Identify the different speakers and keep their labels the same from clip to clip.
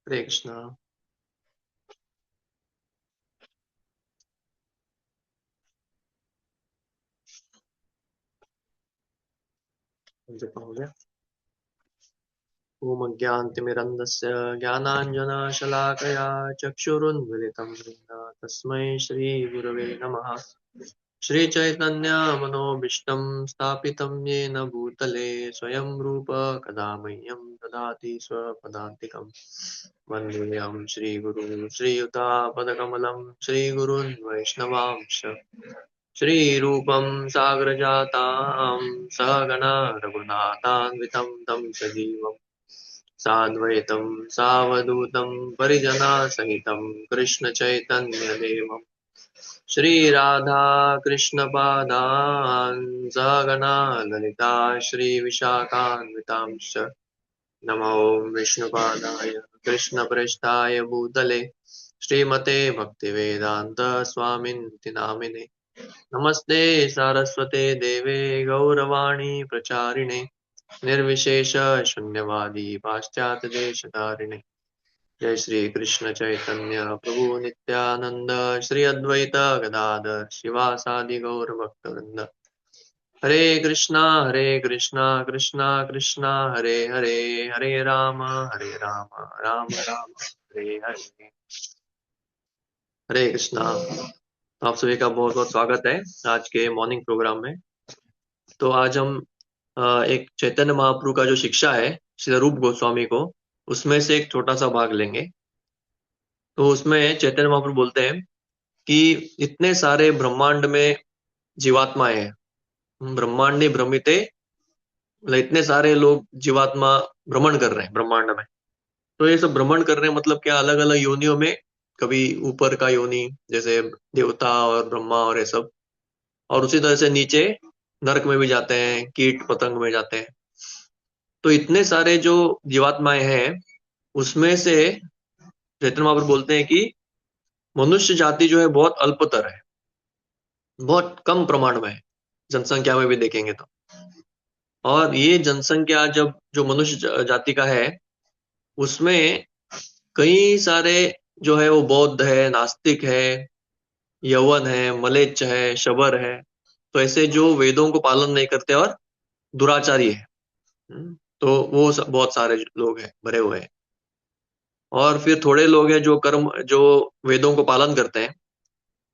Speaker 1: हरे कृष्णा। जप हो गया। ओम अज्ञानतिमिरन्धस्य ज्ञानाञ्जनशलाकया चक्षुरुन्मिलितं येन तस्मै श्रीगुरवे नमः। श्रीचैतन्यमनोभीष्टं स्थापितं येन भूतले स्वयं रूप कदा मह्यं ददाति स्वपदान्तिकम्। वन्देऽहं श्रीगुरुं श्रीयुतापदकमलं श्रीगुरून् वैष्णवांश्च श्रीरूपं सागरजातां सहगणा रघुनाथान्वितं तं सजीवम् साद्वैतं सावधूतं परिजनसहितं कृष्णचैतन्यदेवम् श्रीराधाकृष्णपादान् सहगणा ललिता श्रीविशाखान्वितांश्च नमो विष्णुपादाय कृष्णप्रेष्ठाय भूतले श्रीमते भक्तिवेदान्त स्वामिनिति नामिने नमस्ते सारस्वते देवे गौरवाणी प्रचारिणे निर्विशेष शून्यवादी पाश्चात्य देशधारिणे जय श्री कृष्ण चैतन्य प्रभु नित्यानंद श्री अद्वैत गदाधर शिवासादि गौर भक्तवृंद हरे कृष्णा कृष्णा कृष्णा हरे हरे हरे राम राम राम हरे हरे। हरे कृष्णा। तो आप सभी का बहुत बहुत स्वागत है आज के मॉर्निंग प्रोग्राम में। तो आज हम एक चैतन्य महाप्रभु का जो शिक्षा है श्री रूप गोस्वामी को, उसमें से एक छोटा सा भाग लेंगे। तो उसमें चैतन्य महाप्रभु बोलते हैं कि इतने सारे ब्रह्मांड में जीवात्माएं हैं, ब्रह्मांडे भ्रमिते, मतलब इतने सारे लोग जीवात्मा भ्रमण कर रहे हैं ब्रह्मांड में। तो ये सब भ्रमण कर रहे हैं मतलब क्या, अलग अलग योनियों में, कभी ऊपर का योनि जैसे देवता और ब्रह्मा और ये सब, और उसी तरह से नीचे नरक में भी जाते हैं, कीट पतंग में जाते हैं। तो इतने सारे जो जीवात्माएं हैं उसमें से चैतन्य महाप्रभु बोलते हैं कि मनुष्य जाति जो है बहुत अल्पतर है, बहुत कम प्रमाण में है जनसंख्या में भी देखेंगे तो। और ये जनसंख्या जब जो मनुष्य जाति का है उसमें कई सारे जो है वो बौद्ध है, नास्तिक है, यवन है, मलेच्छ है, शबर है। तो ऐसे जो वेदों को पालन नहीं करते और दुराचारी है। तो वो बहुत सारे लोग हैं भरे हुए हैं। और फिर थोड़े लोग हैं जो कर्म जो वेदों को पालन करते हैं,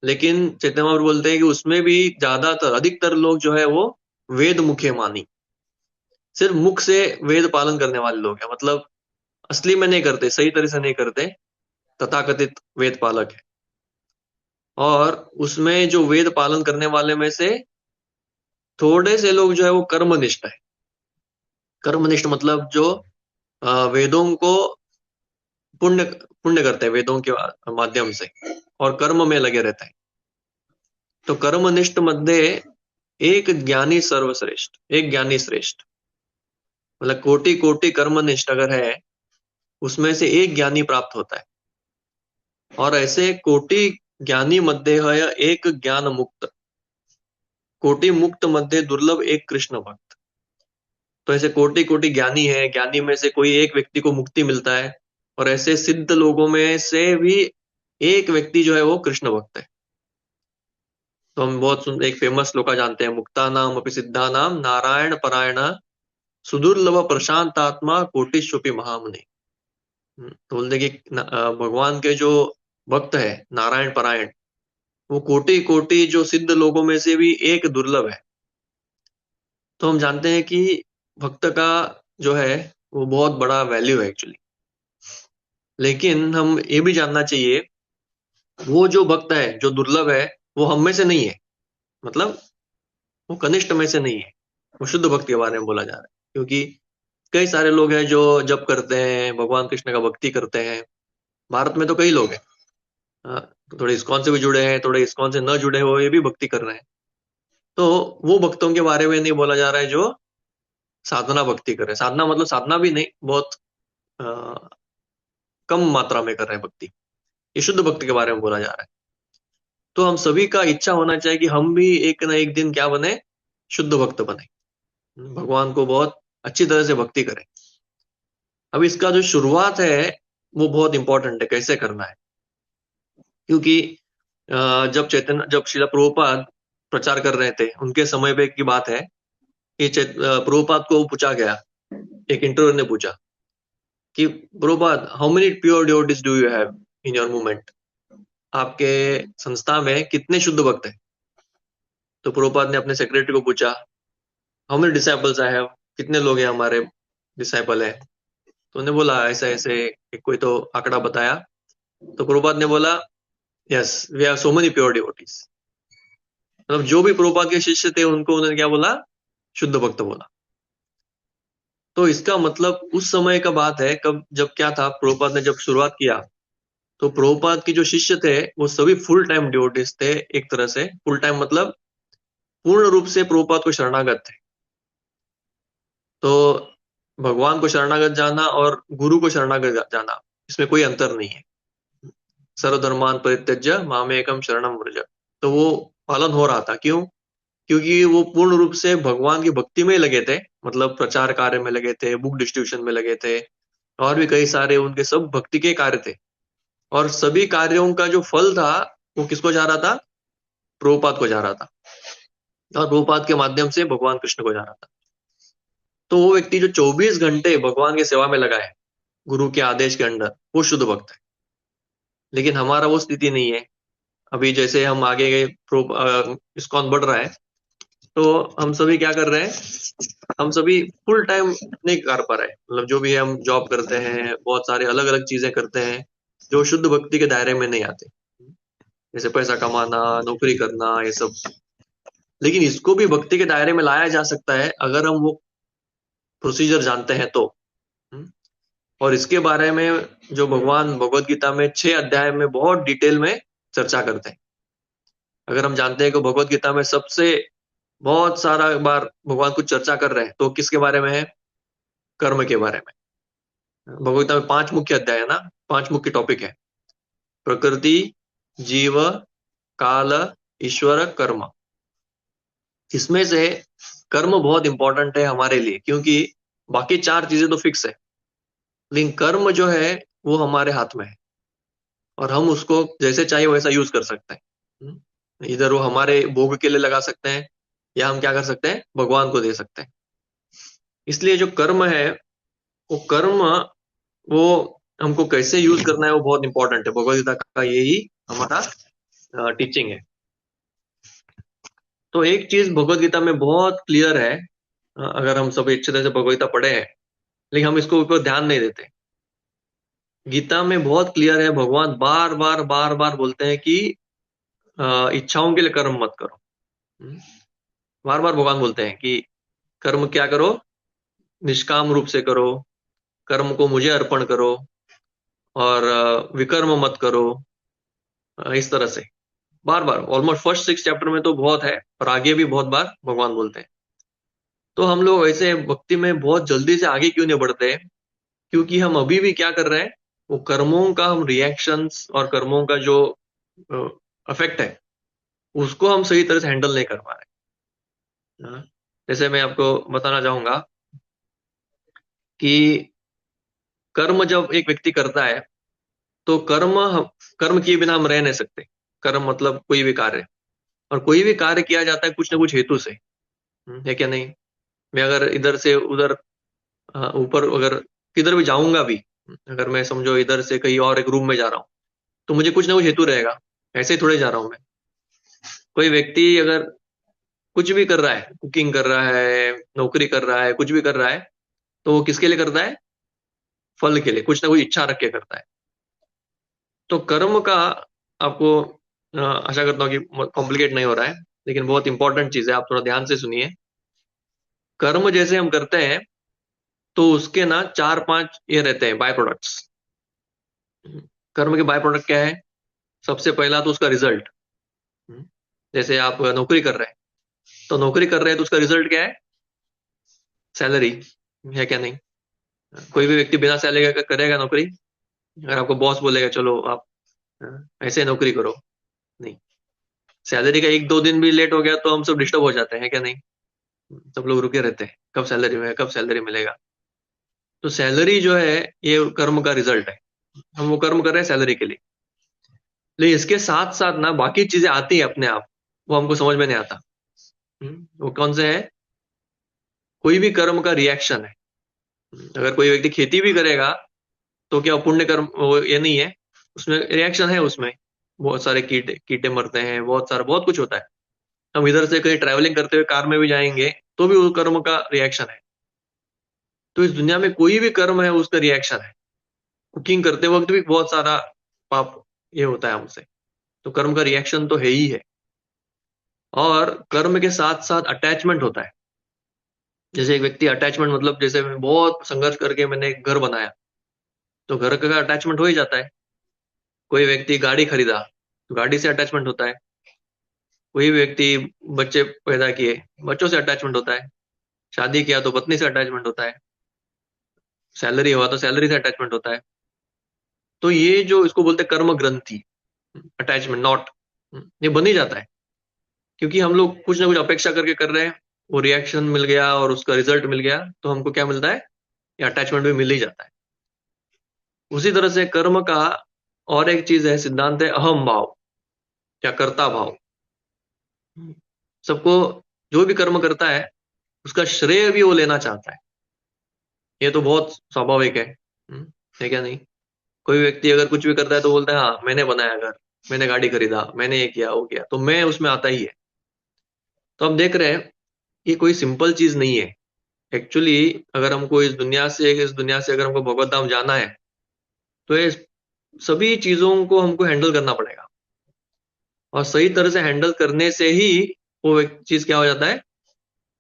Speaker 1: लेकिन चैतन्य महाप्रभु बोलते हैं कि उसमें भी ज्यादातर अधिकतर लोग जो है वो वेद मुखे मानी, सिर्फ मुख से वेद पालन करने वाले लोग हैं, मतलब असली में नहीं करते, सही तरह से नहीं करते, तथाकथित वेद पालक है। और उसमें जो वेद पालन करने वाले में से थोड़े से लोग जो है वो कर्मनिष्ठ है। कर्मनिष्ठ मतलब जो वेदों को पुण्य पुण्य करते हैं वेदों के माध्यम से, और कर्म में लगे रहते हैं। तो कर्मनिष्ठ मध्य एक ज्ञानी सर्वश्रेष्ठ, एक ज्ञानी श्रेष्ठ, मतलब कोटि कोटि कर्मनिष्ठ अगर है उसमें से एक ज्ञानी प्राप्त होता है। और ऐसे कोटि ज्ञानी मध्य है एक ज्ञान मुक्त, कोटि मुक्त मध्य दुर्लभ एक कृष्ण भक्त। तो ऐसे कोटि कोटि ज्ञानी है, ज्ञानी में से कोई एक व्यक्ति को मुक्ति मिलता है, और ऐसे सिद्ध लोगों में से भी एक व्यक्ति जो है वो कृष्ण भक्त है। तो हम बहुत एक फेमस श्लोका जानते हैं, मुक्ता नाम अपि सिद्धा नाम नारायण परायण सुदुर्लभ प्रशांत आत्मा कोटिश्वपि महामुनि। तो बोलते कि भगवान के जो भक्त है नारायण परायण, वो कोटि कोटि जो सिद्ध लोगों में से भी एक दुर्लभ है। तो हम जानते हैं कि भक्त का जो है वो बहुत बड़ा वैल्यू है एक्चुअली। लेकिन हम ये भी जानना चाहिए, वो जो भक्त है जो दुर्लभ है वो हम में से नहीं है, मतलब वो कनिष्ठ में से नहीं है। वो शुद्ध भक्त के बारे में बोला जा रहा है, क्योंकि कई सारे लोग हैं जो जप करते हैं, भगवान कृष्ण का भक्ति करते हैं। भारत में तो कई लोग हैं, थोड़े इस्कॉन से भी जुड़े हैं, थोड़े इस्कॉन से न जुड़े हुए ये भी भक्ति कर रहे हैं। तो वो भक्तों के बारे में नहीं बोला जा रहा है जो साधना भक्ति कर रहे हैं। साधना मतलब साधना भी नहीं, बहुत अ, कम मात्रा में कर रहे हैं भक्ति। ये शुद्ध भक्ति के बारे में बोला जा रहा है। तो हम सभी का इच्छा होना चाहिए कि हम भी एक ना एक दिन क्या बने, शुद्ध भक्त बने, भगवान को बहुत अच्छी तरह से भक्ति करें। अब इसका जो शुरुआत है वो बहुत इंपॉर्टेंट है, कैसे करना है। क्योंकि जब शिला प्रभुपाद प्रचार कर रहे थे, उनके समय पे की बात है कि प्रभुपाद को पूछा गया, एक इंटरव्यू ने पूछा कि Prabhupada, how many pure devotees do you have in your movement? आपके संस्था में कितने शुद्ध भक्त हैं? तो प्रभुपाद ने अपने सेक्रेटरी को पूछा, how many disciples I have, कितने लोग हैं हमारे डिसाइपल है? तो उन्होंने बोला ऐसे ऐसे, एक कोई तो आंकड़ा बताया। तो प्रभुपाद ने बोला, yes we have so many pure devotees. मतलब जो भी प्रभुपाद के शिष्य थे उनको उन्होंने क्या बोला? शुद्ध भक्त बोला। तो इसका मतलब उस समय का बात है, कब जब क्या था, प्रभुपाद ने जब शुरुआत किया तो प्रभुपाद के जो शिष्य थे वो सभी फुल टाइम डिवोटीज थे। एक तरह से फुल टाइम मतलब पूर्ण रूप से प्रभुपाद को शरणागत थे। तो भगवान को शरणागत जाना और गुरु को शरणागत जाना, इसमें कोई अंतर नहीं है। सर्वधर्मान परित्यज्य मामेकम शरणम व्रज, तो वो पालन हो रहा था। क्यों? क्योंकि वो पूर्ण रूप से भगवान की भक्ति में ही लगे थे। मतलब प्रचार कार्य में लगे थे, बुक डिस्ट्रीब्यूशन में लगे थे, और भी कई सारे उनके सब भक्ति के कार्य थे। और सभी कार्यों का जो फल था वो किसको जा रहा था? प्रभुपाद को जा रहा था, और प्रभुपाद के माध्यम से भगवान कृष्ण को जा रहा था। तो वो व्यक्ति जो 24 घंटे भगवान की सेवा में लगा है गुरु के आदेश के अंडर, वो शुद्ध भक्त है। लेकिन हमारा वो स्थिति नहीं है। अभी जैसे हम आगे गए, इस्कॉन बढ़ रहा है, तो हम सभी क्या कर रहे हैं? हम सभी फुल टाइम नहीं कर पा रहे हैं। मतलब जो भी हम जॉब करते हैं, बहुत सारे अलग अलग चीजें करते हैं जो शुद्ध भक्ति के दायरे में नहीं आते, जैसे पैसा कमाना, नौकरी करना, ये सब। लेकिन इसको भी भक्ति के दायरे में लाया जा सकता है अगर हम वो प्रोसीजर जानते हैं तो। हम्म? और इसके बारे में जो भगवान भगवत गीता में 6 अध्याय में बहुत डिटेल में चर्चा करते हैं। अगर हम जानते हैं कि भगवत गीता में सबसे बहुत सारा बार भगवान कुछ चर्चा कर रहे हैं, तो किसके बारे में है? कर्म के बारे में। भगवत गीता में 5 मुख्य अध्याय है ना, 5 मुख्य टॉपिक है। प्रकृति, जीव, काल, ईश्वर, कर्म। इसमें से कर्म बहुत इंपॉर्टेंट है हमारे लिए, क्योंकि बाकी 4 चीजें तो फिक्स है, लेकिन कर्म जो है वो हमारे हाथ में है, और हम उसको जैसे चाहिए वैसा यूज कर सकते हैं। इधर वो हमारे भोग के लिए लगा सकते हैं, या हम क्या कर सकते हैं? भगवान को दे सकते हैं। इसलिए जो कर्म है, वो कर्म, वो हमको कैसे यूज करना है वो बहुत इंपॉर्टेंट है। भगवद गीता का यही हमारा टीचिंग है। तो एक चीज भगवद गीता में बहुत क्लियर है, अगर हम सभी अच्छे तरह से भगवद गीता पढ़े हैं, लेकिन हम इसको ऊपर ध्यान नहीं देते। गीता में बहुत क्लियर है, भगवान बार बार बार बार बोलते हैं कि इच्छाओं के लिए कर्म मत करो। बार बार भगवान बोलते हैं कि कर्म क्या करो? निष्काम रूप से करो, कर्म को मुझे अर्पण करो, और विकर्म मत करो। इस तरह से बार बार, ऑलमोस्ट फर्स्ट 6 चैप्टर में तो बहुत है, और आगे भी बहुत बार भगवान बोलते हैं। तो हम लोग ऐसे भक्ति में बहुत जल्दी से आगे क्यों नहीं बढ़ते? क्योंकि हम अभी भी क्या कर रहे हैं? वो कर्मों का हम रिएक्शंस और कर्मों का जो इफेक्ट है, उसको हम सही तरह से हैंडल नहीं कर पा रहे। जैसे मैं आपको बताना चाहूंगा कि कर्म जब एक व्यक्ति करता है, तो कर्म किए बिना हम रह नहीं सकते। कर्म मतलब कोई भी कार्य, और कोई भी कार्य किया जाता है कुछ ना कुछ हेतु से। है क्या नहीं? मैं अगर इधर से उधर, ऊपर अगर किधर भी जाऊंगा भी, अगर मैं समझो इधर से कहीं और एक रूम में जा रहा हूँ, तो मुझे कुछ ना कुछ हेतु रहेगा। ऐसे ही थोड़े जा रहा हूँ मैं। कोई व्यक्ति अगर कुछ भी कर रहा है, कुकिंग कर रहा है, नौकरी कर रहा है, कुछ भी कर रहा है, तो वो किसके लिए करता है? फल के लिए, कुछ ना कुछ इच्छा रख के करता है। तो कर्म का आपको, आशा करता हूँ कि कॉम्प्लिकेट नहीं हो रहा है, लेकिन बहुत इंपॉर्टेंट चीज है, आप थोड़ा ध्यान से सुनिए। कर्म जैसे हम करते हैं, तो उसके ना 4-5 ये रहते हैं बाय प्रोडक्ट्स। कर्म के बाय प्रोडक्ट क्या है? सबसे पहला तो उसका रिजल्ट। जैसे आप नौकरी कर रहे हैं, तो नौकरी कर रहे हैं तो उसका रिजल्ट क्या है? सैलरी। है क्या नहीं? कोई भी व्यक्ति बिना सैलरी का करेगा नौकरी? अगर आपको बॉस बोलेगा चलो आप ऐसे नौकरी करो, नहीं। सैलरी का 1-2 दिन भी लेट हो गया तो हम सब डिस्टर्ब हो जाते हैं, क्या नहीं? सब लोग रुके रहते हैं, कब सैलरी मिलेगा, कब सैलरी मिलेगा। तो सैलरी जो है, ये कर्म का रिजल्ट है। हम वो कर्म कर रहे हैं सैलरी के लिए, लेकिन इसके साथ साथ ना बाकी चीजें आती है अपने आप, वो हमको समझ में नहीं आता। वो कौन से है? कोई भी कर्म का रिएक्शन है। अगर कोई व्यक्ति खेती भी करेगा तो क्या पुण्य कर्म वो ये नहीं है, उसमें रिएक्शन है, उसमें बहुत सारे कीटे कीटे मरते हैं, बहुत सारा बहुत कुछ होता है। हम इधर से कहीं ट्रैवलिंग करते हुए कार में भी जाएंगे तो भी वो कर्म का रिएक्शन है। तो इस दुनिया में कोई भी कर्म है उसका रिएक्शन है। कुकिंग करते वक्त भी बहुत सारा पाप ये होता है हमसे, तो कर्म का रिएक्शन तो है ही है। और कर्म के साथ साथ अटैचमेंट होता है। जैसे एक व्यक्ति अटैचमेंट मतलब जैसे मैं बहुत संघर्ष करके मैंने एक घर बनाया, तो घर का अटैचमेंट हो ही जाता है। कोई व्यक्ति गाड़ी खरीदा तो गाड़ी से अटैचमेंट होता है। कोई व्यक्ति बच्चे पैदा किए, बच्चों से अटैचमेंट होता है। शादी किया तो पत्नी से अटैचमेंट होता है। सैलरी हुआ तो सैलरी से अटैचमेंट होता है। तो ये जो इसको बोलते हैं कर्म ग्रंथि, अटैचमेंट नॉट, ये बन ही जाता है। क्योंकि हम लोग कुछ ना कुछ अपेक्षा करके कर रहे हैं, वो रिएक्शन मिल गया और उसका रिजल्ट मिल गया तो हमको क्या मिलता है? ये अटैचमेंट भी मिल ही जाता है। उसी तरह से कर्म का और एक चीज है, सिद्धांत है अहम भाव या कर्ता भाव। सबको जो भी कर्म करता है उसका श्रेय भी वो लेना चाहता है। ये तो बहुत स्वाभाविक है। है क्या नहीं? कोई व्यक्ति अगर कुछ भी करता है तो बोलता है हाँ मैंने बनाया घर, मैंने गाड़ी खरीदा, मैंने ये किया वो किया, तो मैं उसमें आता ही है। तो हम देख रहे हैं ये कोई सिंपल चीज नहीं है। एक्चुअली अगर हमको इस दुनिया से अगर हमको भगवत धाम जाना है तो ये सभी चीजों को हमको हैंडल करना पड़ेगा। और सही तरह से हैंडल करने से ही वो एक चीज क्या हो जाता है,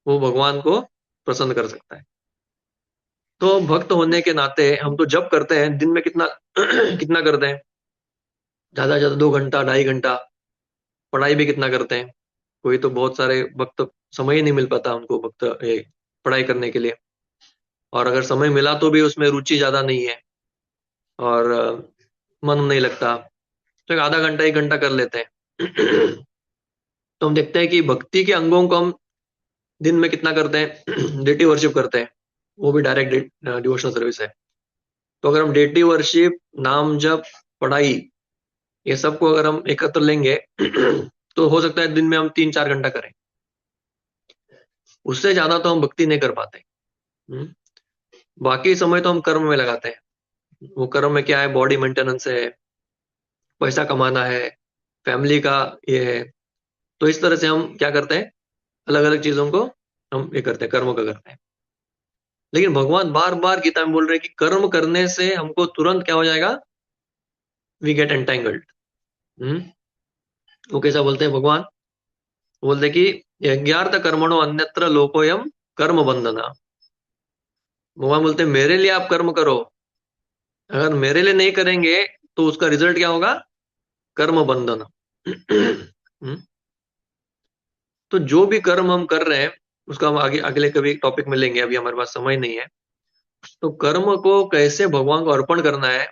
Speaker 1: वो भगवान को प्रसन्न कर सकता है। तो भक्त होने के नाते हम तो जप करते हैं, दिन में कितना कितना करते हैं? ज्यादा से ज्यादा 2 घंटा 2.5 घंटा। पढ़ाई भी कितना करते हैं? कोई तो बहुत सारे भक्त समय ही नहीं मिल पाता उनको भक्त पढ़ाई करने के लिए। और अगर समय मिला तो भी उसमें रुचि ज्यादा नहीं है और मन नहीं लगता, तो एक आधा घंटा 1 घंटा कर लेते हैं। तो हम देखते हैं कि भक्ति के अंगों को हम दिन में कितना करते हैं? डेटी वर्शिप करते हैं, वो भी डायरेक्ट डिवोशनल सर्विस है। तो अगर हम डेटी वर्शिप, नाम जप, पढ़ाई, ये सबको अगर हम एकत्र लेंगे तो हो सकता है दिन में हम 3-4 घंटा करें। उससे ज्यादा तो हम भक्ति नहीं कर पाते। हम्म। बाकी समय तो हम कर्म में लगाते हैं। वो कर्म में क्या है? बॉडी मेंटेनेंस है, पैसा कमाना है, फैमिली का ये है। तो इस तरह से हम क्या करते हैं, अलग अलग चीजों को हम ये करते हैं, कर्मों का करते हैं। लेकिन भगवान बार बार गीता में बोल रहे हैं कि कर्म करने से हमको तुरंत क्या हो जाएगा? We get entangled. हम्म। वो कैसा बोलते हैं भगवान? बोलते हैं कि यज्ञार्थ कर्मणो अन्यत्र लोकोयम कर्म बंधना। भगवान बोलते हैं मेरे लिए आप कर्म करो, अगर मेरे लिए नहीं करेंगे तो उसका रिजल्ट क्या होगा? कर्म बंधन। हम्म। तो जो भी कर्म हम कर रहे हैं उसका हम आगे अगले कभी टॉपिक में लेंगे, अभी हमारे पास समय नहीं है। तो कर्म को कैसे भगवान को अर्पण करना है,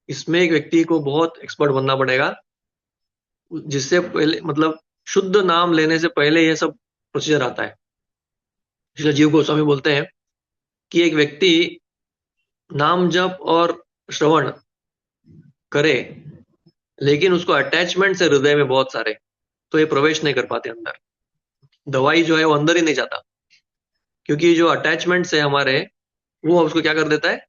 Speaker 1: इसमें एक व्यक्ति को बहुत एक्सपर्ट बनना पड़ेगा, जिससे पहले मतलब शुद्ध नाम लेने से पहले ये सब प्रोसीजर आता है। इसलिए जीव गोस्वामी बोलते हैं कि एक व्यक्ति नाम जप और श्रवण करे, लेकिन उसको अटैचमेंट से हृदय में बहुत सारे, तो ये प्रवेश नहीं कर पाते अंदर। दवाई जो है वो अंदर ही नहीं जाता, क्योंकि जो अटैचमेंट है हमारे, वो उसको क्या कर देता है?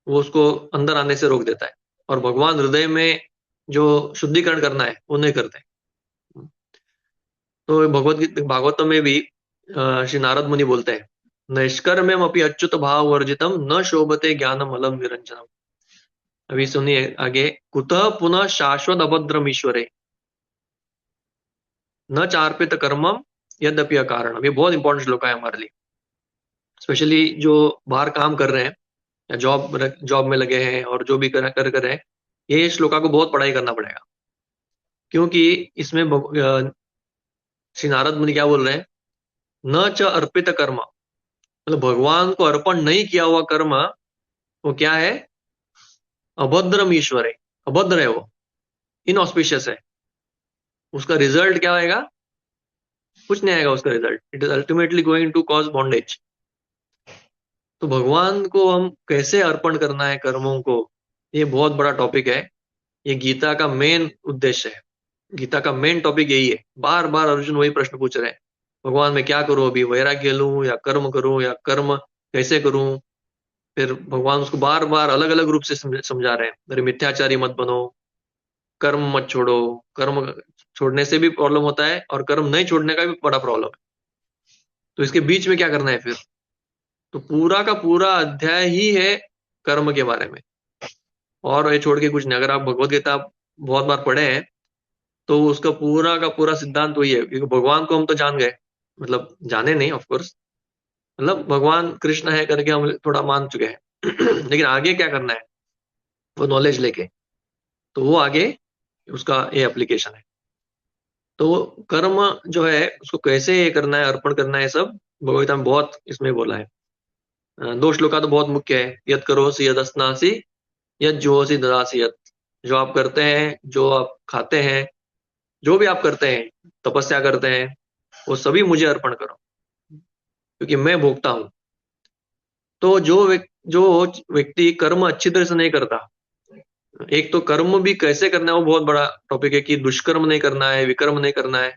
Speaker 1: वो उसको अंदर आने से रोक देता है। और भगवान हृदय में जो शुद्धिकरण करना है वो नहीं करते। तो भागवतम में भी श्री नारद मुनि बोलते हैं, नैष्कर्म्यम अपि अच्युत भाव वर्जितम न शोभते ज्ञानम अलम निरंजनम। अभी सुनिए आगे, कुतः पुनः शाश्वत अभद्रम ईश्वरे न चार्पित कर्मम यद्यपि अकारणम। ये बहुत इंपॉर्टेंट श्लोक है हमारे लिए, स्पेशली जो बाहर काम कर रहे हैं या जॉब जॉब में लगे हैं और जो भी कर रहे हैं, ये श्लोका को बहुत पढ़ाई करना पड़ेगा। क्योंकि इसमें श्री नारद मुनि क्या बोल रहे हैं? न च अर्पित कर्म, मतलब भगवान को अर्पण नहीं किया हुआ कर्म, वो क्या है? अभद्रम ईश्वर है, अभद्र है वो, इनऑस्पिशियस है। उसका रिजल्ट क्या आएगा? कुछ नहीं आएगा उसका result. It is ultimately going to cause bondage. तो भगवान को हम कैसे अर्पण करना है कर्मों को, ये बहुत बड़ा टॉपिक है। ये गीता का मेन उद्देश्य है। गीता का मेन टॉपिक यही है। बार बार अर्जुन वही प्रश्न पूछ रहे हैं, भगवान मैं क्या करूं, अभी वैराग्य लूं या कर्म करूं, या कर्म कैसे करूं। फिर भगवान उसको बार बार अलग अलग रूप से समझा रहे हैं, अरे मिथ्याचारी मत बनो, कर्म मत छोड़ो। कर्म छोड़ने से भी प्रॉब्लम होता है और कर्म नहीं छोड़ने का भी बड़ा प्रॉब्लम है। तो इसके बीच में क्या करना है फिर। तो पूरा का पूरा अध्याय ही है कर्म के बारे में, और ये छोड़ के कुछ नहीं। अगर आप भगवत गीता बहुत बार पढ़े हैं तो उसका पूरा का पूरा सिद्धांत वही है, क्योंकि भगवान को हम तो जान गए, मतलब जाने नहीं ऑफ कोर्स, मतलब भगवान कृष्ण है करके हम थोड़ा मान चुके हैं। लेकिन आगे क्या करना है वो नॉलेज लेके, तो वो आगे उसका ये एप्लीकेशन है। तो कर्म जो है उसको कैसे ये करना है, अर्पण करना है, सब भगवदगीता में बहुत इसमें बोला है। दो श्लोका तो बहुत मुख्य है, यद करोसि यद अस्नासि यद जुहोसि ददासि यत्। जो आप करते हैं, जो आप खाते हैं, जो भी आप करते हैं, तपस्या करते हैं, वो सभी मुझे अर्पण करो, क्योंकि मैं भोगता हूं। तो जो व्यक्ति कर्म अच्छी तरह से नहीं करता, एक तो कर्म भी कैसे करना है वो बहुत बड़ा टॉपिक है, कि दुष्कर्म नहीं करना है, विकर्म नहीं करना है,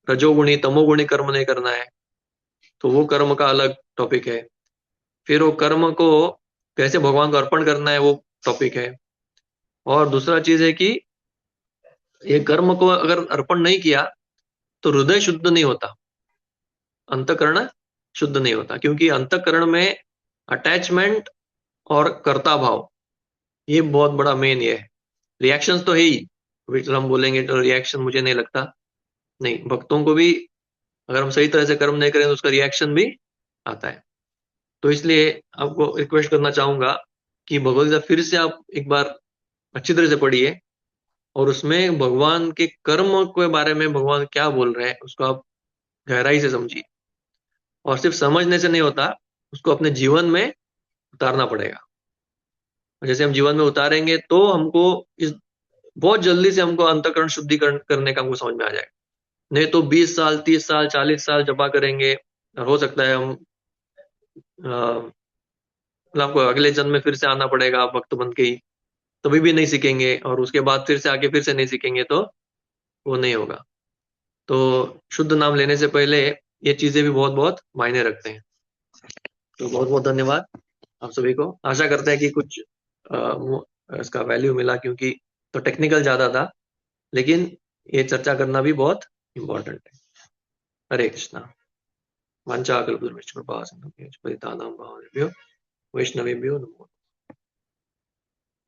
Speaker 1: रजोगुणी तमोगुणी कर्म नहीं करना है, तो वो कर्म का अलग टॉपिक है। फिर वो कर्म को कैसे भगवान को अर्पण करना है वो टॉपिक है। और दूसरा चीज है कि ये कर्म को अगर अर्पण नहीं किया तो हृदय शुद्ध नहीं होता, अंतकरण शुद्ध नहीं होता, क्योंकि अंतकरण में अटैचमेंट और कर्ता भाव, ये बहुत बड़ा मेन ये है। रिएक्शंस तो है ही, which हम बोलेंगे तो रिएक्शन मुझे नहीं लगता, नहीं, भक्तों को भी अगर हम सही तरह से कर्म नहीं करें तो उसका रिएक्शन भी आता है। तो इसलिए आपको रिक्वेस्ट करना चाहूंगा कि भगवद गीता फिर से आप एक बार अच्छी तरह से पढ़िए, और उसमें भगवान के कर्म के बारे में भगवान क्या बोल रहे हैं उसको आप गहराई से समझिए। और सिर्फ समझने से नहीं होता, उसको अपने जीवन में उतारना पड़ेगा। और जैसे हम जीवन में उतारेंगे तो हमको इस बहुत जल्दी से हमको अंतःकरण शुद्धिकरण करने का हमको समझ में आ जाएगा। नहीं तो 20 साल 30 साल 40 साल जपा करेंगे, और हो सकता है हम मतलब आपको अगले जन्म में फिर से आना पड़ेगा भक्त बन के ही, तभी भी नहीं सीखेंगे, और उसके बाद फिर से आके फिर से नहीं सीखेंगे तो वो नहीं होगा। तो शुद्ध नाम लेने से पहले ये चीजें भी बहुत बहुत मायने रखते हैं। तो बहुत बहुत धन्यवाद आप सभी को। आशा करते हैं कि कुछ इसका वैल्यू मिला, क्योंकि तो टेक्निकल ज्यादा था, लेकिन ये चर्चा करना भी बहुत इंपॉर्टेंट है। हरे कृष्णा। वाञ्छाकल्पतरुश्च कृपा सिन्धुभ्यो वैष्णवेभ्यो नमो।